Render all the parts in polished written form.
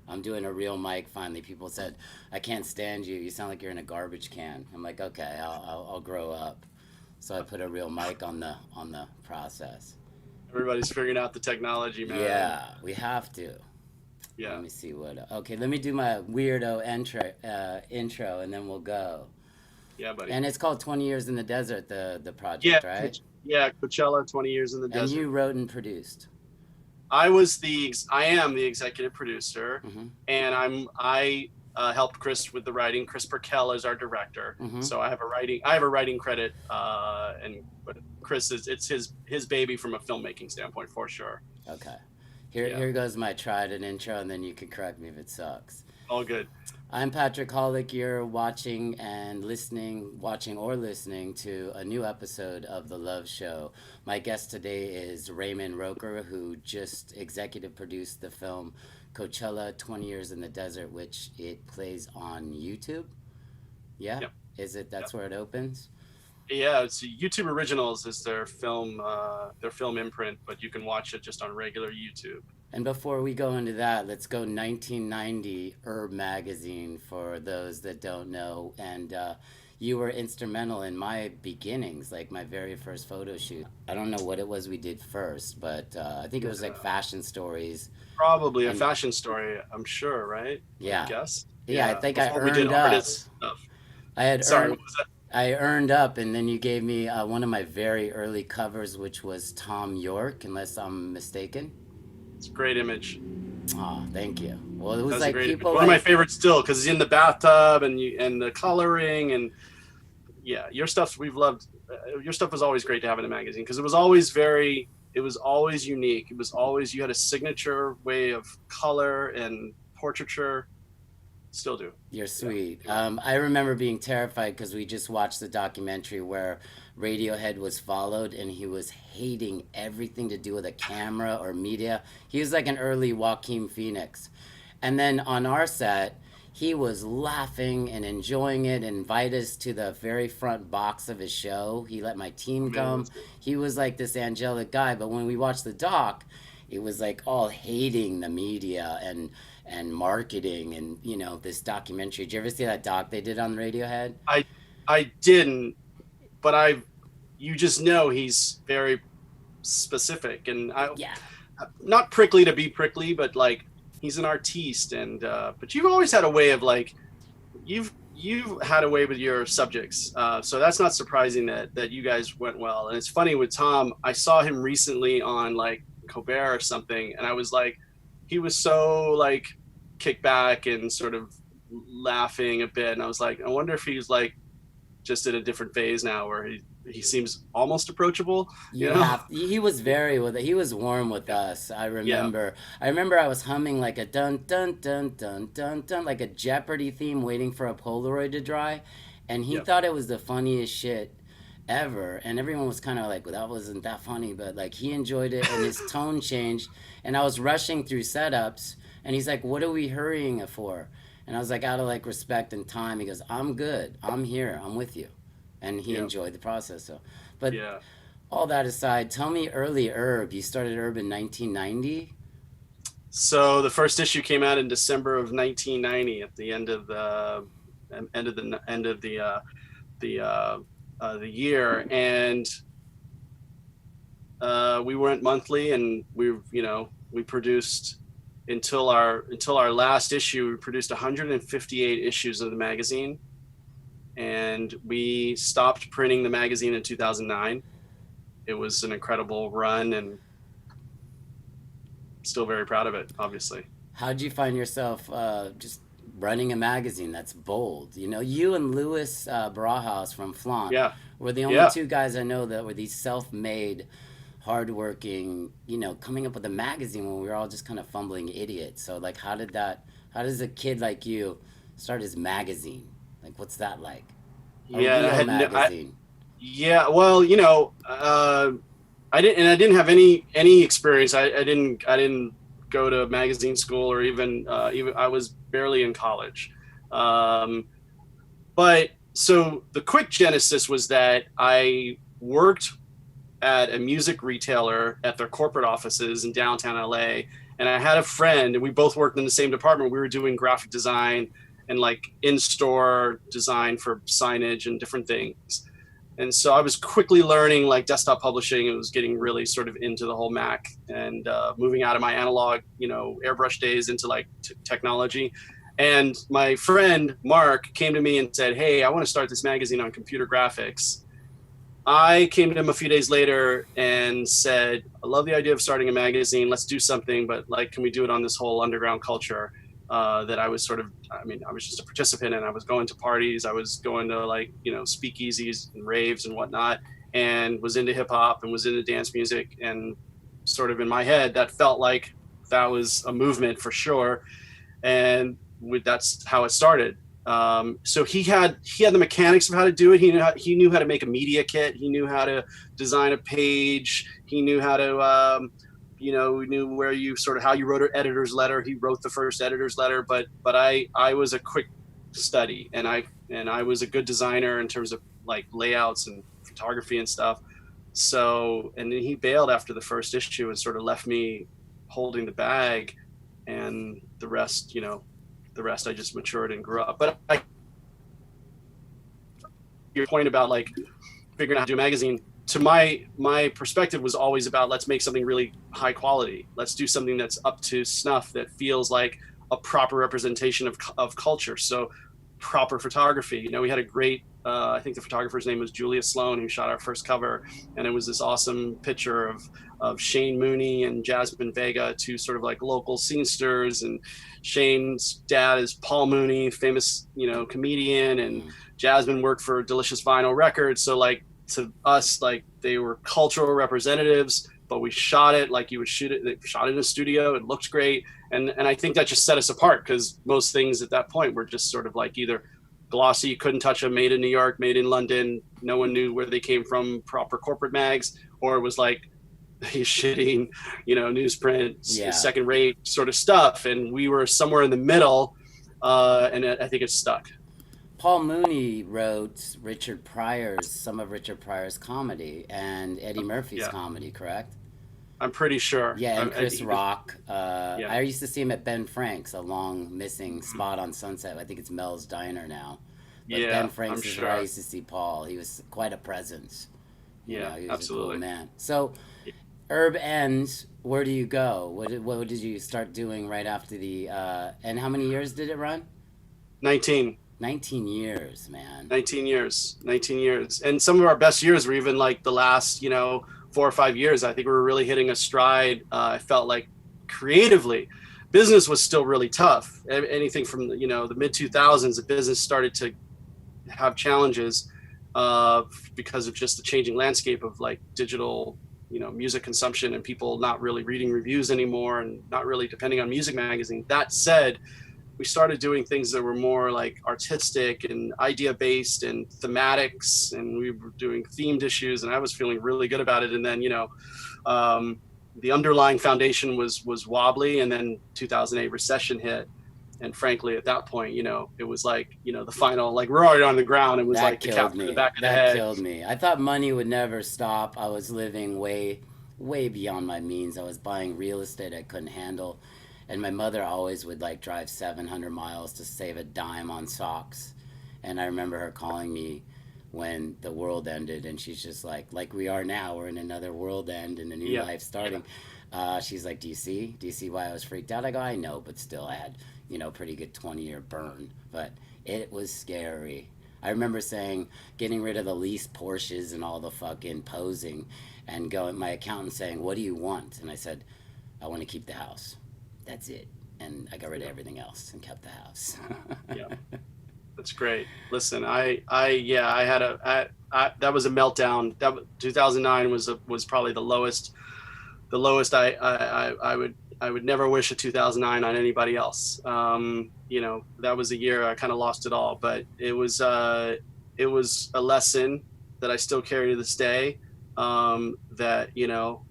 I'm doing a real mic finally. People said, I can't stand you. You sound like you're in a garbage can. I'm like, okay, I'll grow up. So I put a real mic on the process. Everybody's figuring out the technology, man. Yeah, we have to. Let Yeah, me see what. Okay, let me do my weirdo intro, and then we'll go. yeah, buddy. And it's called 20 Years in the Desert, the Yeah, project, right? yeah, Coachella, 20 years in the And desert. you wrote and produced. I am the executive producer, Mm-hmm. and I helped Chris with the writing. Chris Perkel is our director, Mm-hmm. so I have a writing credit, and but Chris is it's his baby from a filmmaking standpoint for sure. Okay. Yeah, Here goes my tried and intro, and then you can correct me if it sucks. all good. I'm Patrick Hollick. You're watching or listening to a new episode of The Love Show. My guest today is Raymond Roker, who just executive produced the film Coachella 20 Years in the Desert, which it plays on YouTube. Yeah? Yep, Is it? yep. That's where it opens? Yeah, it's YouTube Originals is their film imprint, but you can watch it just on regular YouTube. And before we go into that, let's go 1990 Herb Magazine for those that don't know. And you were instrumental in my beginnings, like my very first photo shoot. I don't know what it was we did first, but I think it was like Yeah, fashion stories. probably a And fashion story, I'm sure, right? I would yeah, guess. yeah, I Yeah, think I before we did earned up. artist stuff. I had Sorry, what earned. was that? I earned up, and then you gave me one of my very early covers, which was Tom York, unless I'm mistaken. It's a great image. Oh, thank you. Well, it was That's a like great image. people One of my like, favorites still because he's in the bathtub and the coloring and yeah, your stuff we've loved. Your stuff was always great to have in a magazine because it was always unique. It was always you had a signature way of color and portraiture. Still do. you're Yeah. sweet. I remember being terrified because we just watched the documentary where Radiohead was followed and he was hating everything to do with a camera or media. He was like an early Joaquin Phoenix. And then on our set, he was laughing and enjoying it and invited us to the very front box of his show. He let my team come. Amazing. He was like this angelic guy. But when we watched the doc, it was like all hating the media and marketing and this documentary. Did you ever see that doc they did on Radiohead? I I didn't, but you just know he's very specific and I Yeah. not prickly to be prickly, but like he's an artiste and but you've always had a way of like you've had a way with your subjects, so that's not surprising that you guys went well. And it's funny with Tom, I saw him recently on like Colbert or something, and I was like, he was so like kick back and sort of laughing a bit, and I was like, I wonder if he's like just in a different phase now where he seems almost approachable, you You know? have he was very with it. He was warm with us. I Yeah, remember. I remember I was humming like a dun dun dun dun dun dun like a Jeopardy theme waiting for a Polaroid to dry, and he yeah, thought it was the funniest shit ever. And everyone was kind of like, "Well, that wasn't that funny," but like he enjoyed it and his tone changed. And I was rushing through setups, and he's like, "What are we hurrying it for?" And I was like, out of like respect and time, he goes, "I'm good. I'm here. I'm with you." And he yeah, enjoyed the process. So, but yeah. all that aside, tell me early Herb. You started Herb in 1990? So the first issue came out in December of 1990 at the end of the the year, and we went monthly, and we produced until our last issue. We produced 158 issues of the magazine, and we stopped printing the magazine in 2009. It was an incredible run, and still very proud of it, obviously. How'd you find yourself just running a magazine that's bold? You and Louis Barajas from Flaunt Yeah, were the only yeah. two guys I know that were these self-made, hardworking, coming up with a magazine when we were all just kind of fumbling idiots. So, like, how does a kid like you start his magazine? Like, what's that like? A Yeah, and real magazine. yeah. Well, I didn't have any experience. I didn't go to magazine school or even I was barely in college. Um, but so the quick genesis was that I worked at a music retailer at their corporate offices in downtown LA, And I had a friend, and we both worked in the same department. We were doing graphic design and like in-store design for signage and different things. And so I was quickly learning like desktop publishing. It was getting really sort of into the whole Mac and moving out of my analog, airbrush days into like technology. And my friend Mark came to me and said, "Hey, I want to start this magazine on computer graphics." I came to him a few days later and said, "I love the idea of starting a magazine. Let's do something, but like, can we do it on this whole underground culture that I was I was just a participant in. I was going to parties. I was going to like, speakeasies and raves and whatnot, and was into hip hop and was into dance music. And sort of in my head, that felt like that was a movement for sure. And that's how it started. So he had the mechanics of how to do it. He knew how to make a media kit. He knew how to design a page. He knew how to, knew where you sort of how you wrote an editor's letter. He wrote the first editor's letter, but I was a quick study, and I was a good designer in terms of like layouts and photography and stuff. So, and then he bailed after the first issue and sort of left me holding the bag, and the rest I just matured and grew up. But your point about like figuring out how to do a magazine, to my perspective was always about, let's make something really high quality. Let's do something that's up to snuff, that feels like a proper representation of culture. So proper photography. We had a great, I think the photographer's name was Julia Sloan, who shot our first cover. And it was this awesome picture of Shane Mooney and Jasmine Vega, two sort of like local scenesters. And Shane's dad is Paul Mooney, famous, comedian. And Jasmine worked for Delicious Vinyl Records. So like, to us, like, they were cultural representatives, but we shot it like you would shoot it. They shot it in a studio. It looked great. And I think that just set us apart, because most things at that point were just sort of like either glossy, couldn't touch them, made in New York, made in London. No one knew where they came from, proper corporate mags, or it was like shitting, newsprint, second rate sort of stuff. And we were somewhere in the middle. And I think it stuck. Paul Mooney wrote some of Richard Pryor's comedy and Eddie Murphy's comedy, correct? I'm pretty sure. Yeah, and Chris Rock. I used to see him at Ben Frank's, a long missing spot on Sunset. I think it's Mel's Diner now. But Ben Frank's is where I used to see Paul. He was quite a presence. He was absolutely. A cool man. So, Herb ends. Where do you go? What did you start doing right after the? And how many years did it run? 19 years, man. 19 years. And some of our best years were even like the last, 4 or 5 years. I think we were really hitting a stride. I felt like creatively, business was still really tough. Anything from the mid 2000s, the business started to have challenges because of just the changing landscape of like digital, music consumption, and people not really reading reviews anymore and not really depending on music magazines. That said, we started doing things that were more like artistic and idea based and thematics, and we were doing themed issues, and I was feeling really good about it. And then, the underlying foundation was wobbly, and then 2008 recession hit. And frankly, at that point, it was like, the final, like, we're already on the ground. It was like the cap to the back of the head. That killed me. I thought money would never stop. I was living way, way beyond my means. I was buying real estate I couldn't handle. And my mother always would like drive 700 miles to save a dime on socks. And I remember her calling me when the world ended, and she's just like we are now, we're in another world end and a new life starting. She's like, do you see why I was freaked out? I go, I know, but still I had, pretty good 20-year burn, but it was scary. I remember getting rid of the leased Porsches and all the fucking posing, and my accountant saying, what do you want? And I said, I want to keep the house. That's it. And I got rid of everything else and kept the house. Yeah, that's great. Listen, I had that was a meltdown. That 2009 was probably the lowest. I would never wish a 2009 on anybody else. That was a year I kind of lost it all, but it was a lesson that I still carry to this day. That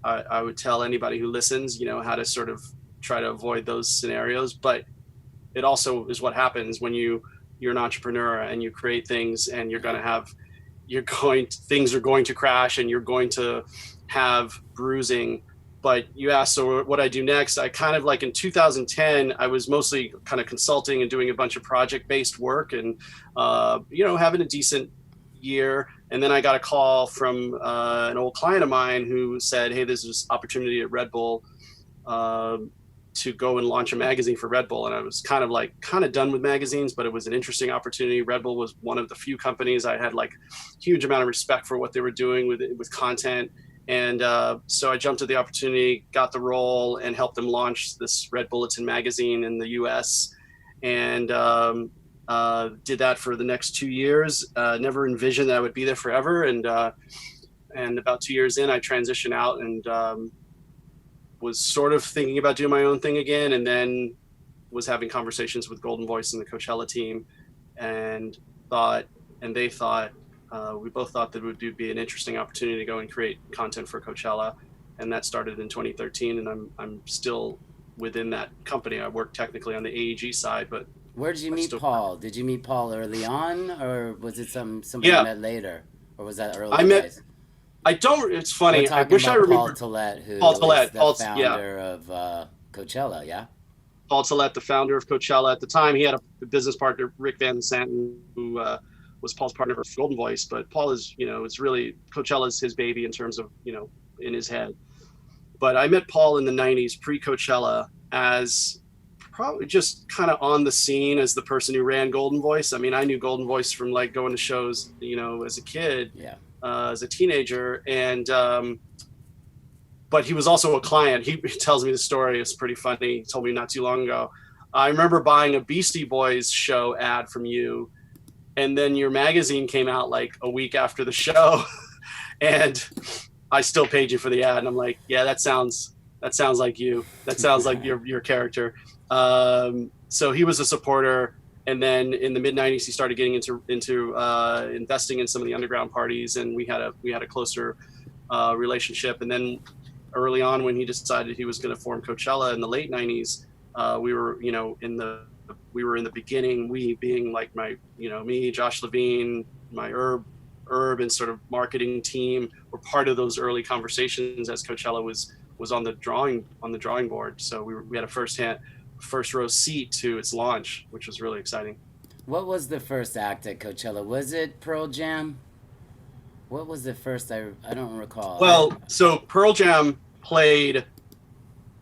I would tell anybody who listens, how to sort of try to avoid those scenarios. But it also is what happens when you're an entrepreneur and you create things, and things are going to crash, and you're going to have bruising but you asked, so what I do next? I kind of like in 2010, I was mostly kind of consulting and doing a bunch of project-based work, and having a decent year. And then I got a call from an old client of mine who said, "Hey, there's this opportunity at Red Bull uh, to go and launch a magazine for Red Bull." And I was kind of done with magazines, but it was an interesting opportunity. Red Bull was one of the few companies I had like huge amount of respect for what they were doing with content. And so I jumped at the opportunity, got the role, and helped them launch this Red Bulletin magazine in the U.S. And did that for the next 2 years. Never envisioned that I would be there forever. And about 2 years in, I transitioned out and was sort of thinking about doing my own thing again, and then was having conversations with Golden Voice and the Coachella team, and they thought, we both thought that it would be an interesting opportunity to go and create content for Coachella. And that started in 2013, and I'm still within that company. I work technically on the AEG side, but Where did you meet Paul? Did you meet Paul early on, or was it somebody you yeah, met later, or was that I early met. days? I don't. It's We're funny. I talking wish I about Paul remembered Tollett, who Paul is Tollett. the Yeah, founder of Coachella. Yeah. Paul Tollett, the founder of Coachella. At the time, he had a business partner, Rick Van Santen, who was Paul's partner for Golden Voice. But Paul is, it's really Coachella's his baby in terms of, in his head. But I met Paul in the 90s, pre-Coachella, as probably just kind of on the scene as the person who ran Golden Voice. I mean, I knew Golden Voice from like going to shows, as a kid, Yeah. as a teenager. And but he was also a client. He tells me the story. It's pretty funny. He told me not too long ago. I remember buying a Beastie Boys show ad from you, and then your magazine came out like a week after the show, and I still paid you for the ad. And I'm like, yeah, that sounds like you. That sounds like your character. So he was a supporter, and then in the mid '90s, he started getting into investing in some of the underground parties, and we had a closer relationship. And then early on, when he decided he was going to form Coachella in the late '90s, we were in the beginning. We being like me, Josh Levine, my Herb and sort of marketing team were part of those early conversations as Coachella was on the drawing board. So we had a first row seat to its launch, which was really exciting. What was the first act at Coachella? Was it Pearl Jam? What was the first? I don't recall. Well, so Pearl Jam played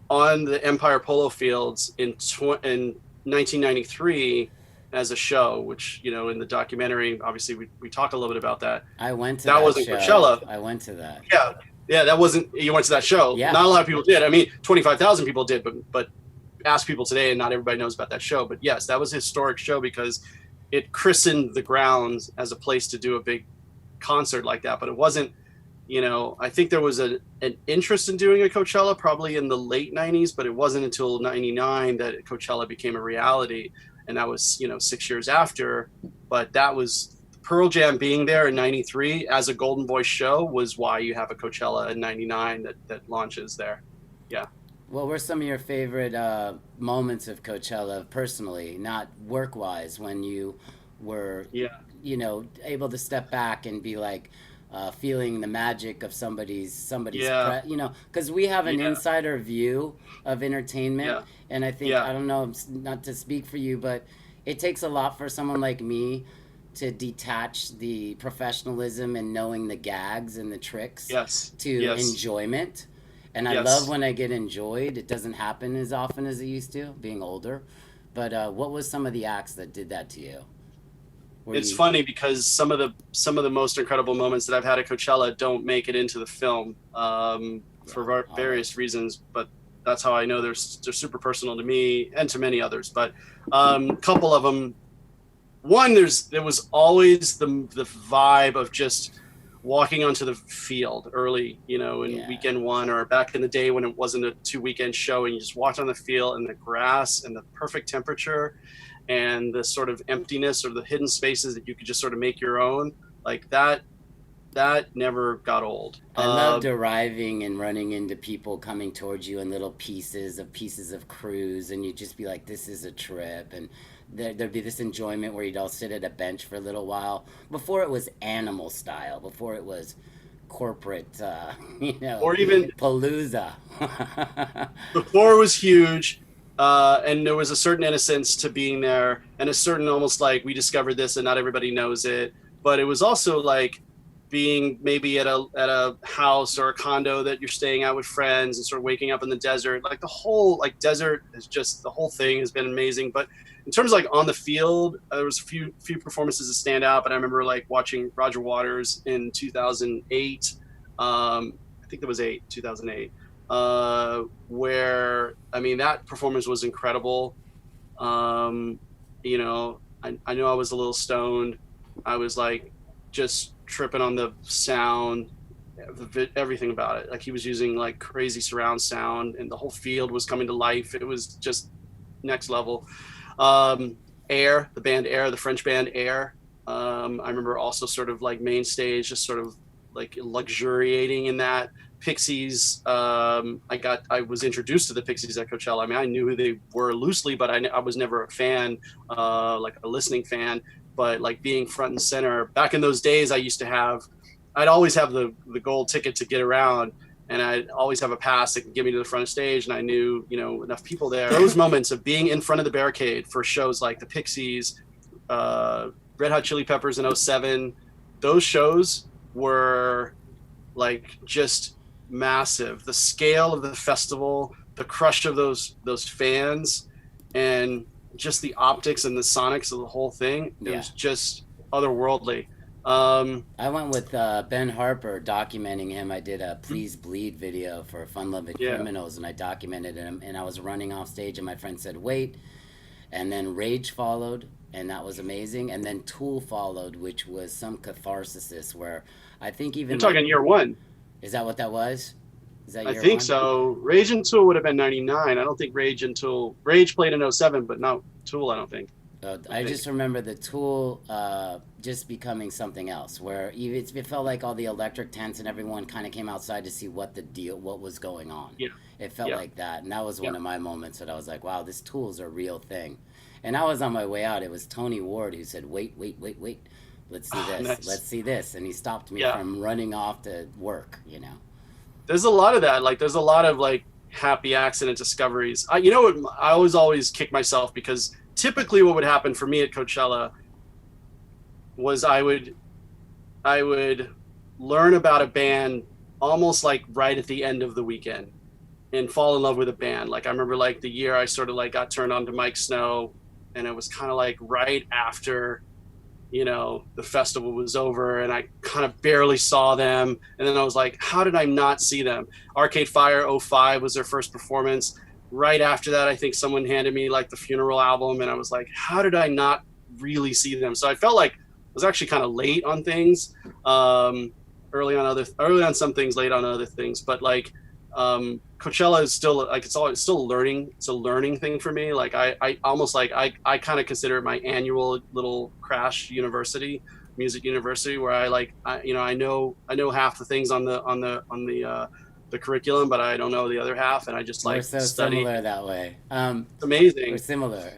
on the Empire Polo Fields in 1993 as a show, which in the documentary, obviously we talk a little bit about that. I went to that wasn't show. Coachella. I went to that. Yeah, that wasn't. You went to that show. Yeah. Not a lot of people did. I mean, 25,000 people did, but ask people today, and not everybody knows about that show. But yes, that was a historic show because it christened the grounds as a place to do a big concert like that. But it wasn't. I think there was an interest in doing a Coachella probably in the late 90s, but it wasn't until 99 that Coachella became a reality. And that was, 6 years after. But that was Pearl Jam being there in 93 as a Golden Voice show was why you have a Coachella in 99 that launches there. Yeah. What were some of your favorite moments of Coachella personally, not work-wise, when you were, able to step back and be like, feeling the magic of somebody's because we have an insider view of entertainment, and I think I don't know, not to speak for you, but it takes a lot for someone like me to detach the professionalism and knowing the gags and the tricks to enjoyment. And I love when I get enjoyed. It doesn't happen as often as it used to, being older. But what was some of the acts that did that to you? It's funny because some of the most incredible moments that I've had at Coachella don't make it into the film for various reasons, but that's how I know they're super personal to me and to many others. But a couple of them. One, there was always the vibe of just walking onto the field early, in weekend one, or back in the day when it wasn't a 2-weekend show, and you just walked on the field and the grass and the perfect temperature and the sort of emptiness or the hidden spaces that you could just sort of make your own, like that never got old. I loved arriving and running into people coming towards you in little pieces of crews, and you'd just be like, this is a trip. And there'd be this enjoyment where you'd all sit at a bench for a little while before it was animal style, before it was corporate, or even palooza. before it was huge. And there was a certain innocence to being there, and a certain almost like we discovered this and not everybody knows it. But it was also like being maybe at a house or a condo that you're staying out with friends and sort of waking up in the desert. Like the whole like desert is just the whole thing has been amazing. But in terms of like on the field, there was a few performances that stand out. But I remember like watching Roger Waters in 2008. I think that was 2008. Where I mean that performance was incredible. You know, I know I was a little stoned. I was like just tripping on the sound, everything about it. Like he was using like crazy surround sound, and the whole field was coming to life. It was just next level. Air, the band Air, the French band Air. I remember also sort of like main stage, just sort of like luxuriating in that. Pixies, I was introduced to the Pixies at Coachella. I mean, I knew who they were loosely, but I was never a fan, like a listening fan. But like being front and center back in those days, I'd always have the gold ticket to get around, and I'd always have a pass that could get me to the front of stage, and I knew, you know, enough people there. Those moments of being in front of the barricade for shows like the Pixies, Red Hot Chili Peppers in '07, those shows were like just massive. The scale of the festival, the crush of those fans, and just the optics and the sonics of the whole thing, it was just otherworldly. I went with Ben Harper documenting him. I did a Please Bleed video for Fun Loving Criminals, and I documented him, and I was running off stage, and my friend said wait, and then Rage followed, and that was amazing, and then Tool followed, which was some catharsis where I think even you're talking year one. Is that what that was? Is that year I think one? so. Rage and Tool would have been 99. I don't think Rage played in 07, but not Tool, I don't think. I just remember the Tool just becoming something else, where it felt like all the electric tents and everyone kind of came outside to see what was going on. Yeah. It felt like that, and that was one of my moments that I was like, wow, this Tool's a real thing. And I was on my way out. It was Tony Ward who said, wait. Let's see this. Nice. Let's see this. And he stopped me from running off to work, you know. There's a lot of that. Like, there's a lot of, like, happy accident discoveries. You know what? I always kick myself because typically what would happen for me at Coachella was I would learn about a band almost, like, right at the end of the weekend and fall in love with a band. Like, I remember, like, the year I sort of, like, got turned on to Mike Snow, and it was kind of, like, right after, you know, the festival was over, and I kind of barely saw them. And then I was like, how did I not see them? Arcade Fire 05 was their first performance. Right after that, I think someone handed me like the Funeral album, and I was like, how did I not really see them? So I felt like I was actually kind of late on things, early on some things, late on other things. But like, Coachella is still like, it's still learning. It's a learning thing for me. Like I almost like, I kind of consider it my annual little crash music university, where I know half the things on the curriculum, but I don't know the other half. And I just like we're so study. similar that way. It's amazing. We're similar.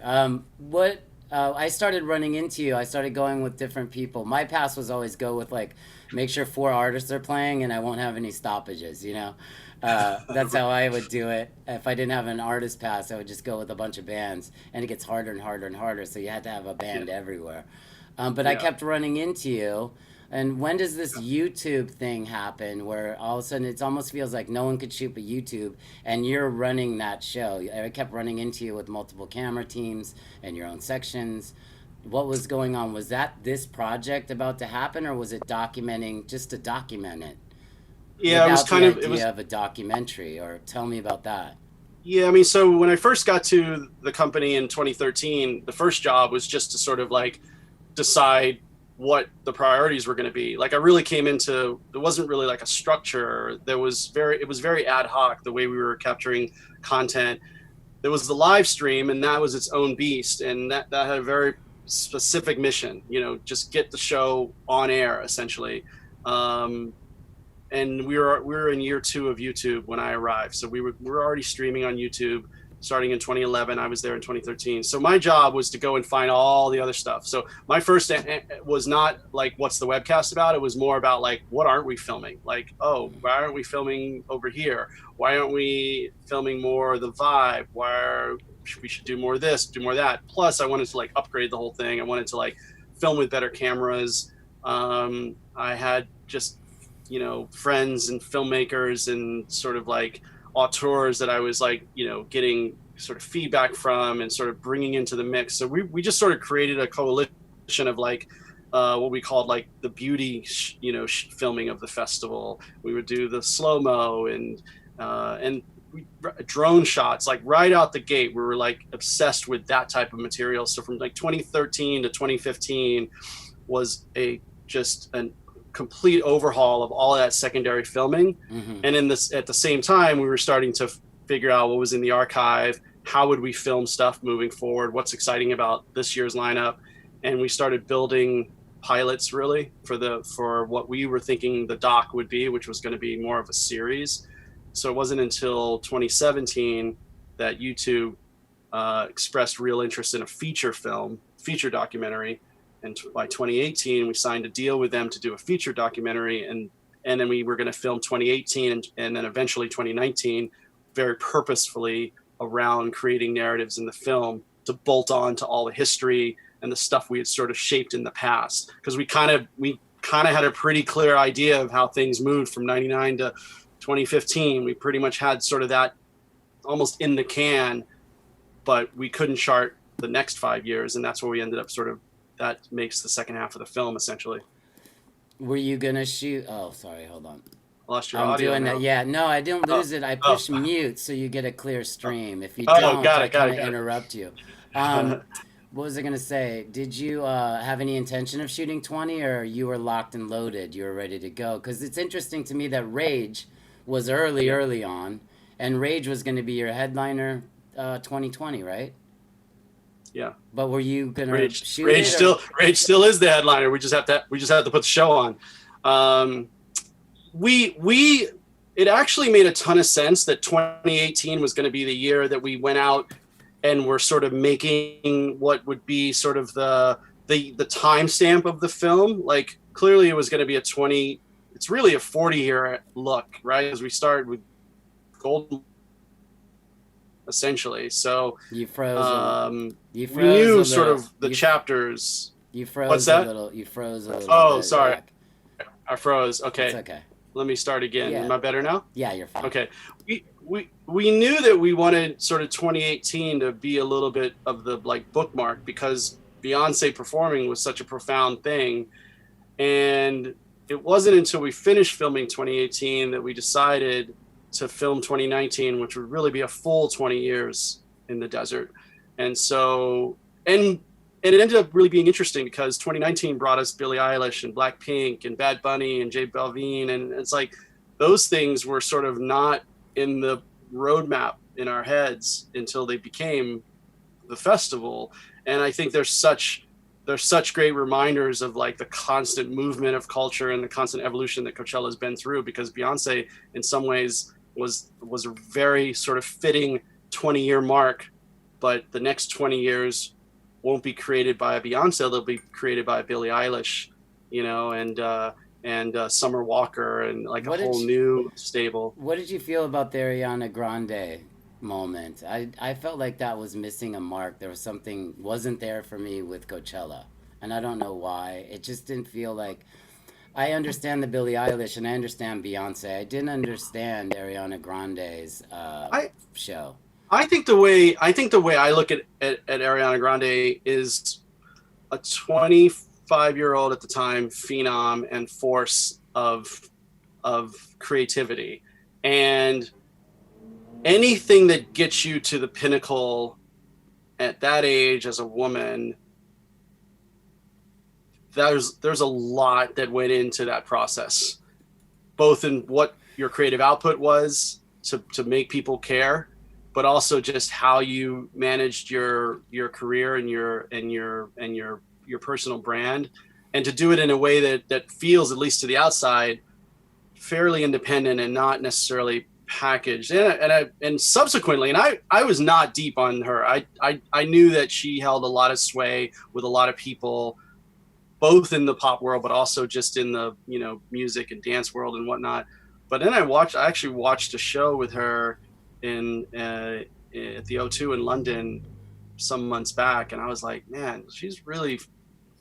I started running into you. I started going with different people. My pass was always go with like, make sure 4 artists are playing and I won't have any stoppages, you know? That's how I would do it. If I didn't have an artist pass, I would just go with a bunch of bands, and it gets harder and harder and harder. So you had to have a band everywhere. But I kept running into you. And when does this YouTube thing happen where all of a sudden it almost feels like no one could shoot but YouTube, and you're running that show? I kept running into you with multiple camera teams and your own sections. What was going on? Was that this project about to happen, or was it documenting just to document it? Yeah, it was kind of, it was of a documentary, or tell me about that. Yeah, I mean, so when I first got to the company in 2013, the first job was just to sort of like decide what the priorities were going to be. Like I really came into, there wasn't really like a structure. It was very ad hoc, the way we were capturing content. There was the live stream, and that was its own beast. And that had a very specific mission, you know, just get the show on air essentially. And we were in year 2 of YouTube when I arrived. So we were already streaming on YouTube. starting in 2011. I was there in 2013. So my job was to go and find all the other stuff. So my first was not like, what's the webcast about? It was more about like, what aren't we filming? Like, oh, why aren't we filming over here? Why aren't we filming more the vibe? We should do more of this, do more of that. Plus I wanted to like upgrade the whole thing. I wanted to like film with better cameras. I had just, friends and filmmakers and sort of like auteurs that I was like, getting sort of feedback from and sort of bringing into the mix. So we just sort of created a coalition of like what we called like the beauty, filming of the festival. We would do the slow-mo and drone shots, like right out the gate. We were like obsessed with that type of material. So from like 2013 to 2015 was just a complete overhaul of all of that secondary filming. Mm-hmm. And at the same time, we were starting to figure out what was in the archive. How would we film stuff moving forward? What's exciting about this year's lineup? And we started building pilots really for what we were thinking the doc would be, which was going to be more of a series. So it wasn't until 2017 that YouTube expressed real interest in a feature documentary. And by 2018, we signed a deal with them to do a feature documentary. And then we were going to film 2018 and then eventually 2019 very purposefully around creating narratives in the film to bolt on to all the history and the stuff we had sort of shaped in the past. Because we kind of had a pretty clear idea of how things moved from 99 to 2015. We pretty much had sort of that almost in the can, but we couldn't chart the next 5 years. And that's where we ended up that makes the second half of the film essentially. Were you gonna shoot? Oh, sorry. Hold on. Lost your I'm audio doing now. that. Yeah, no, I didn't lose it. I pushed mute so you get a clear stream. If you don't, I kind of interrupt you. What was I gonna say? Did you have any intention of shooting 20, or you were locked and loaded? You were ready to go? Because it's interesting to me that Rage was early on, and Rage was going to be your headliner 2020, right? Yeah. But were you gonna shoot Rage it? Rage still is the headliner. We just have to put the show on. It actually made a ton of sense that 2018 was going to be the year that we went out and were sort of making what would be sort of the timestamp of the film. Like clearly it was going to be it's really a 40-year look, right? As we started with Golden, essentially. So You froze. we knew sort of the chapters. You froze What's that? a little. You froze a little. Oh, sorry. I froze. Okay. It's okay. Let me start again. Yeah. Am I better now? Yeah, you're fine. Okay. We knew that we wanted sort of 2018 to be a little bit of the like bookmark because Beyonce performing was such a profound thing. And it wasn't until we finished filming 2018 that we decided to film 2019, which would really be a full 20 years in the desert. And so, and it ended up really being interesting because 2019 brought us Billie Eilish and Blackpink and Bad Bunny and J Balvin. And it's like, those things were sort of not in the roadmap in our heads until they became the festival. And I think there's such great reminders of like the constant movement of culture and the constant evolution that Coachella has been through, because Beyonce in some ways was a very sort of fitting 20-year mark, but the next 20 years won't be created by a Beyonce, they'll be created by Billie Eilish, and Summer Walker and like a whole new stable. What did you feel about the Ariana Grande moment? I felt like that was missing a mark. There was something wasn't there for me with Coachella, and I don't know why. It just didn't feel like. I understand the Billie Eilish and I understand Beyonce. I didn't understand Ariana Grande's show. I think the way I look at Ariana Grande is a 25-year-old at the time phenom and force of creativity, and anything that gets you to the pinnacle at that age as a woman, there's a lot that went into that process, both in what your creative output was to make people care, but also just how you managed your career and your personal brand, and to do it in a way that feels, at least to the outside, fairly independent and not necessarily packaged. And subsequently, and I was not deep on her. I knew that she held a lot of sway with a lot of people, both in the pop world, but also just in the, music and dance world and whatnot. But then I actually watched a show with her in at the O2 in London some months back, and I was like, man, she's really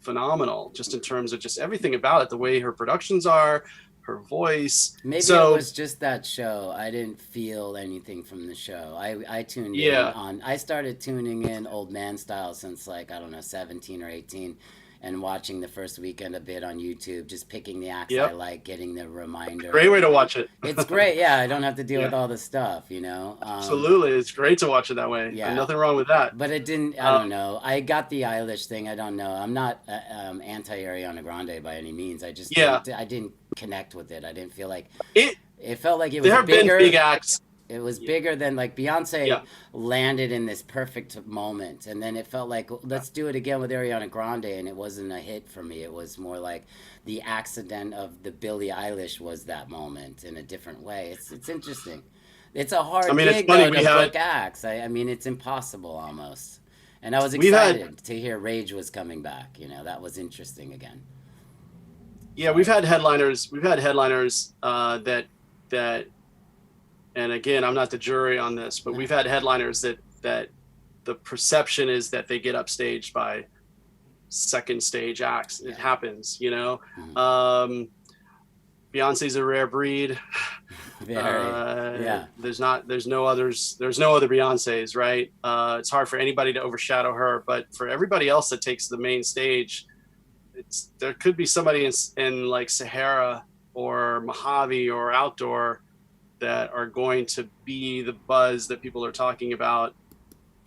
phenomenal, just in terms of just everything about it, the way her productions are, her voice. Maybe it So was just that show. I didn't feel anything from the show. I tuned in yeah, on, I started tuning in old man style since like, I don't know, 17 or 18, and watching the first weekend a bit on YouTube, just picking the acts I yep, like, getting the reminder. great way to watch it. It's great. Yeah, I don't have to deal with Yeah, all the stuff, absolutely, it's great to watch it that way. Yeah. Nothing wrong with that. But it didn't. I Um, don't know. I got the Eilish thing. I don't know. I'm not anti Ariana Grande by any means. I just yeah, didn't. I didn't connect with it. I didn't feel like it it felt like it there was have been bigger. big acts. It was bigger than like Beyonce Yeah, landed in this perfect moment, and then it felt like yeah. let's do it again with Ariana Grande, and it wasn't a hit for me. It was more like the accident of the Billie Eilish was that moment in a different way. It's interesting. It's a I hard mean, it's gig funny, though to we had book acts. I mean, it's impossible almost. And I was we've had excited to hear Rage was coming back. That was interesting again. yeah, we've had headliners. We've had headliners that and again, I'm not the jury on this, but we've had headliners that the perception is that they get upstaged by second stage acts. It Yeah. happens. Mhm. Um, Beyonce's a rare breed. Very. Yeah. There's no other Beyonces, right? It's hard for anybody to overshadow her, but for everybody else that takes the main stage, there could be somebody in like Sahara or Mojave or Outdoor that are going to be the buzz that people are talking about,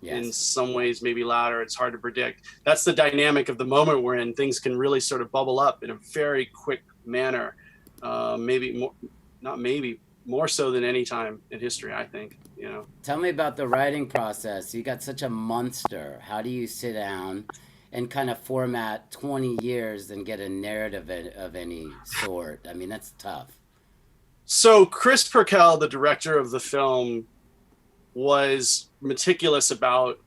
in Yes. some ways maybe louder. It's hard to predict. That's the dynamic of the moment we're in. Things can really sort of bubble up in a very quick manner. Maybe more, not maybe, more so than any time in history, I think. Tell me about the writing process. You got such a monster. How do you sit down and kind of format 20 years and get a narrative of any sort? I mean, that's tough. So Chris Perkel, the director of the film, was meticulous about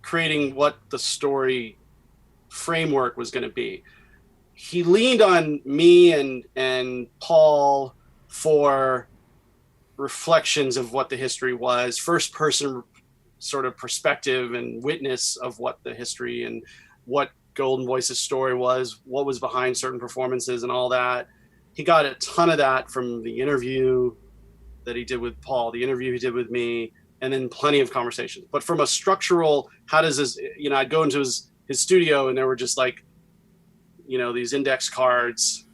creating what the story framework was going to be. He leaned on me and Paul for reflections of what the history was, first person sort of perspective and witness of what the history and what Golden Voice's story was, what was behind certain performances and all that. He got a ton of that from the interview that he did with Paul, the interview he did with me, and then plenty of conversations. But from a structural, how does this, I'd go into his studio and there were just like, these index cards,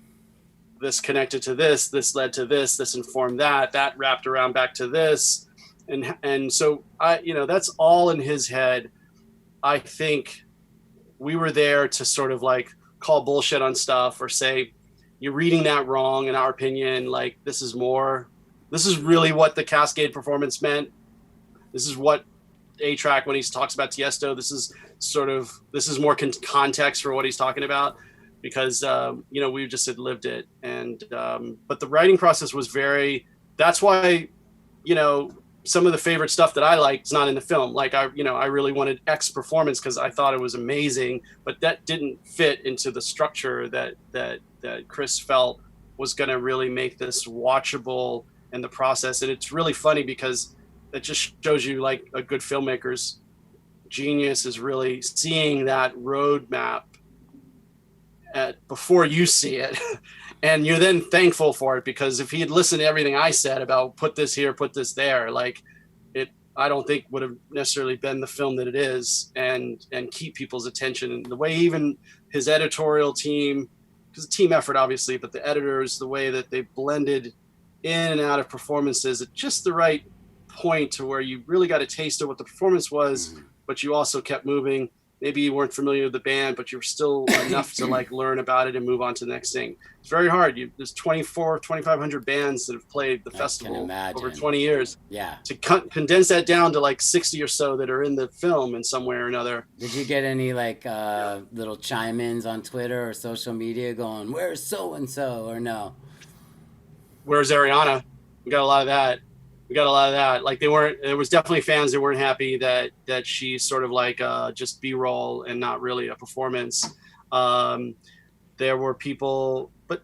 this connected to this led to this informed that wrapped around back to this. And so that's all in his head. I think we were there to sort of like call bullshit on stuff or say, you're reading that wrong in our opinion, like this is really what the Cascade performance meant. This is what A-Track, when he talks about Tiesto, this is more context for what he's talking about, because we just had lived it. And but the writing process was that's why some of the favorite stuff that I liked is not in the film. Like I really wanted X performance because I thought it was amazing, but that didn't fit into the structure that Chris felt was going to really make this watchable in the process. And it's really funny because it just shows you like a good filmmaker's genius is really seeing that roadmap before you see it. And you're then thankful for it, because if he had listened to everything I said about put this here, put this there, like I don't think would have necessarily been the film that it is, and keep people's attention. And the way even his editorial team, because a team effort obviously, but the editors, the way that they blended in and out of performances at just the right point to where you really got a taste of what the performance was, but you also kept moving. Maybe you weren't familiar with the band, but you were still enough to like learn about it and move on to the next thing. It's very hard. There's 2,500 bands that have played the festival over 20 years. Yeah. To condense that down to like 60 or so that are in the film in some way or another. Did you get any like little chime-ins on Twitter or social media going, where's so-and-so, or no? where's Ariana? We got a lot of that. Like there was definitely fans that weren't happy that she's sort of like just B-roll and not really a performance. There were people, but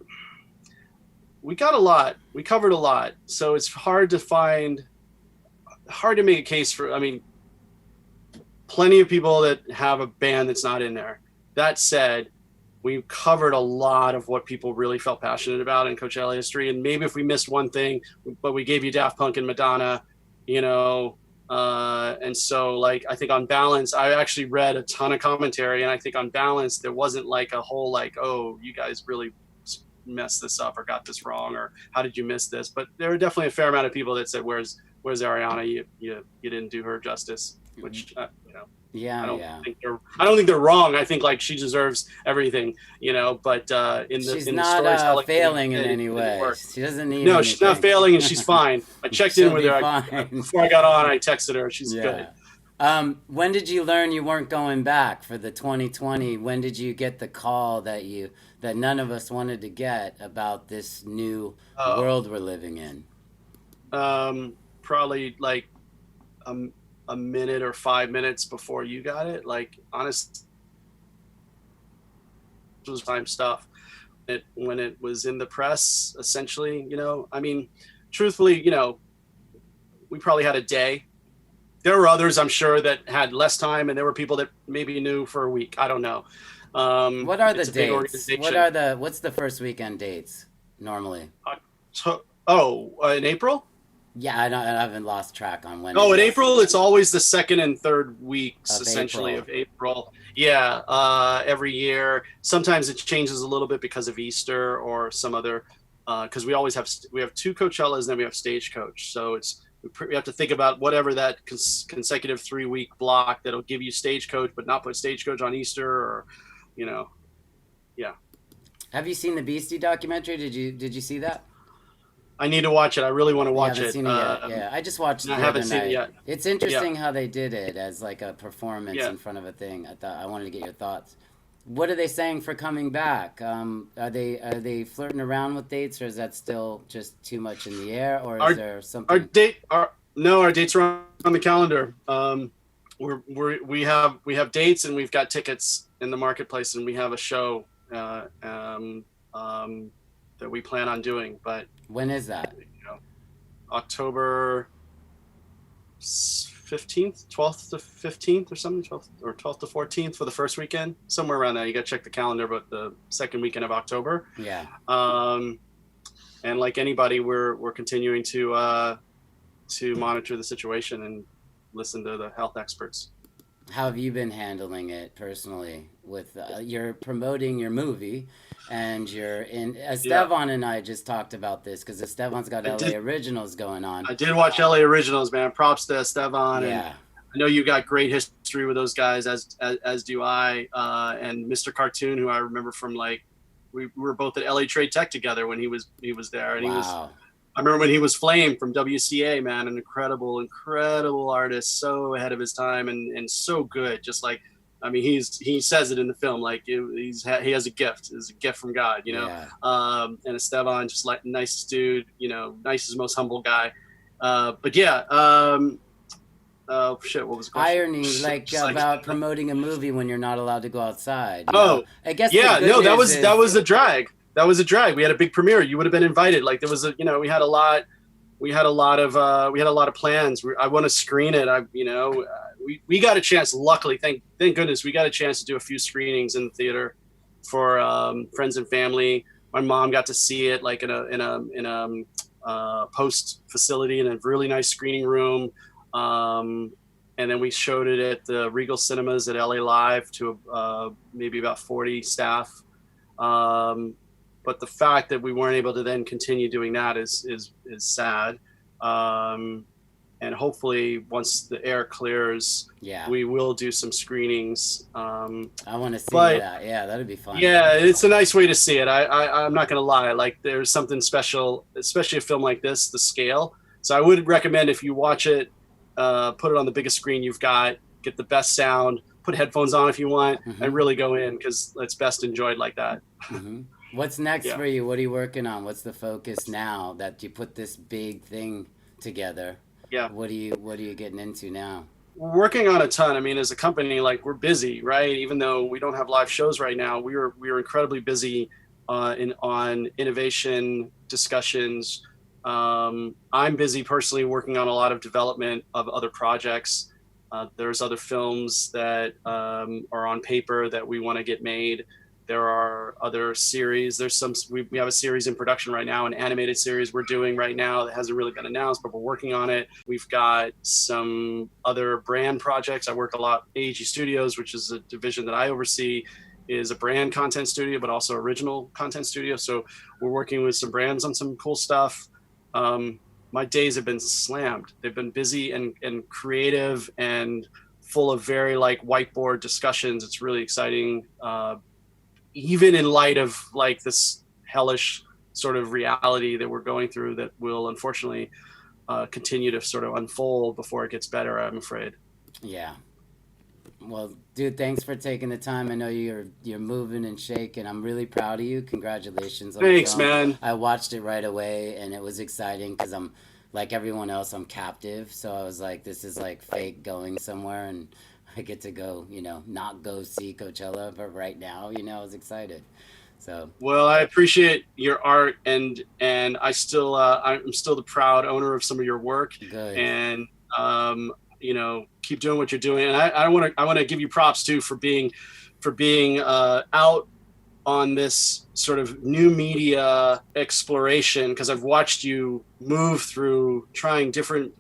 we got a lot. We covered a lot. So it's hard to make a case for, I mean, plenty of people that have a band that's not in there. That said, we covered a lot of what people really felt passionate about in Coachella history. And maybe if we missed one thing, but we gave you Daft Punk and Madonna, you know, and so like, I think on balance, I actually read a ton of commentary, and I think on balance, there wasn't like a whole, like, oh, you guys really messed this up or got this wrong, or how did you miss this? But there were definitely a fair amount of people that said, where's Ariana? You didn't do her justice, which, you know. Yeah, I don't think they're wrong. I think like she deserves everything, you know. But she's not failing in any way. She doesn't need. No, she's not failing, and she's fine. I checked in with her before I got on. I texted her. She's good. When did you learn you weren't going back for the 2020? When did you get the call that none of us wanted to get about this new world we're living in? Probably like a minute or 5 minutes before you got it. Like, honest, it was time stuff. When it was in the press, essentially, you know, I mean, truthfully, you know, we probably had a day. There were others, I'm sure, that had less time, and there were people that maybe knew for a week. I don't know. What are the dates? What's the first weekend dates normally? In April? Yeah, I haven't lost track on when. Oh, in April, it's always the second and third weeks, essentially, of April. Yeah, every year. Sometimes it changes a little bit because of Easter or some other, because we have two Coachellas and then we have Stagecoach. So we have to think about whatever that consecutive 3-week block that'll give you Stagecoach, but not put Stagecoach on Easter, or, you know, yeah. Have you seen the Beastie documentary? Did you see that? I need to watch it. I really want to watch it. Seen it yet. Yeah, I just watched it. I haven't seen it yet. It's interesting how they did it as like a performance in front of a thing. I wanted to get your thoughts. What are they saying for coming back? Are they flirting around with dates, or is that still just too much in the air, or is there something? Our dates are on the calendar. We have dates, and we've got tickets in the marketplace, and we have a show that we plan on doing. But when is that? You know, October 15th, 12th to 15th or something, 12th to 14th for the first weekend, somewhere around there. You got to check the calendar, but the second weekend of October. Yeah. And like anybody, we're continuing to monitor the situation and listen to the health experts. How have you been handling it personally? With you're promoting your movie, and you're in. Esteban and I just talked about this because Esteban's got LA Originals going on. I did watch LA Originals, man. Props to Esteban. Yeah. And I know you got great history with those guys, as do I. And Mr. Cartoon, who I remember from, like, we were both at LA Trade Tech together when he was there, and I remember when he was Flame from WCA, man, an incredible artist, so ahead of his time and so good. Just like, I mean, he says it in the film, like he has a gift. It's a gift from God, you know. Yeah. And Esteban, just like nicest dude, you know, nicest, most humble guy. But yeah, what was the question? Irony, like about promoting a movie when you're not allowed to go outside. Oh, I guess. Yeah, no, that was a drag. That was a drag. We had a big premiere. You would have been invited. Like, there was we had a lot of plans. I want to screen it. We got a chance. Luckily, thank goodness, we got a chance to do a few screenings in the theater for friends and family. My mom got to see it, like, in a post facility in a really nice screening room. And then we showed it at the Regal Cinemas at LA Live to maybe about 40 staff. But the fact that we weren't able to then continue doing that is sad. And hopefully once the air clears, we will do some screenings. I want to see that. Yeah, that'd be fun. Yeah, it's a nice way to see it. I'm not going to lie. Like, there's something special, especially a film like this, the scale. So I would recommend, if you watch it, put it on the biggest screen you've got, get the best sound, put headphones on if you want, and really go in, because it's best enjoyed like that. Mm-hmm. What's next Yeah. for you? What are you working on? What's the focus now that you put this big thing together? Yeah. What are you getting into now? We're working on a ton. I mean, as a company, like we're busy, right? Even though we don't have live shows right now, we are incredibly busy in on innovation discussions. I'm busy personally working on a lot of development of other projects. There's other films that are on paper that we want to get made. There are other series. We have a series in production right now, an animated series we're doing right now that hasn't really been announced, but we're working on it. We've got some other brand projects. I work a lot. AEG Studios, which is a division that I oversee, is a brand content studio, but also original content studio. So we're working with some brands on some cool stuff. My days have been slammed. They've been busy and creative and full of very like whiteboard discussions. It's really exciting. Even in light of like this hellish sort of reality that we're going through that will unfortunately continue to sort of unfold before it gets better, I'm afraid. Yeah. Well, dude, thanks for taking the time. I know you're moving and shaking. I'm really proud of you. Congratulations on the Thanks, film. man. I watched it right away, and it was exciting because I'm like everyone else. I'm captive, so I was like, this is like fake going somewhere, and I get to go. Not go see Coachella, but right now, I was excited. So Well, I appreciate your art, and I'm still the proud owner of some of your work, good. and keep doing what you're doing. And I want to give you props too for being out on this sort of new media exploration, because I've watched you move through trying different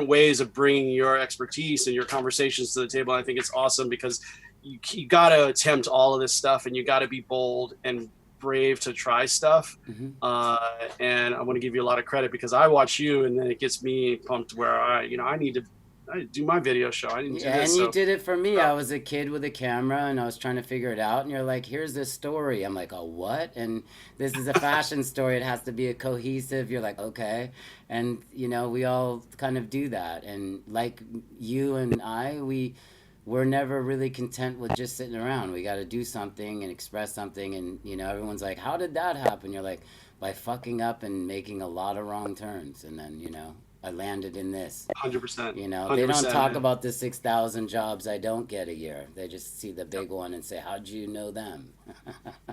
ways of bringing your expertise and your conversations to the table. And I think it's awesome because you got to attempt all of this stuff, and you got to be bold and brave to try stuff. Hmm. And I want to give you a lot of credit because I watch you, and then it gets me pumped where I need to do my video show. I didn't do Yeah, this. and you So did it for me. I was a kid with a camera and I was trying to figure it out. And you're like, here's this story. I'm like, oh, what? And this is a fashion story. It has to be a cohesive. You're like, okay. And, we all kind of do that. And like you and we're never really content with just sitting around. We got to do something and express something. And, everyone's like, how did that happen? You're like, by fucking up and making a lot of wrong turns. And then, I landed in this. 100%, They don't 100%, talk man. about the 6,000 jobs I don't get a year. They just see the big one and say, how'd you know them?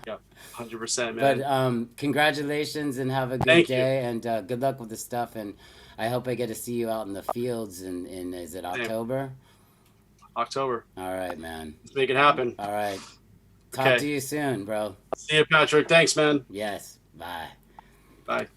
Yep, 100%, But man. congratulations and have a good Thank you. day and good luck with the stuff. And I hope I get to see you out in the fields in is it Same. October? October. All right, man. Let's make it happen. All right. Talk to Okay. you soon, bro. See you, Patrick. Thanks, man. Yes. Bye. Bye.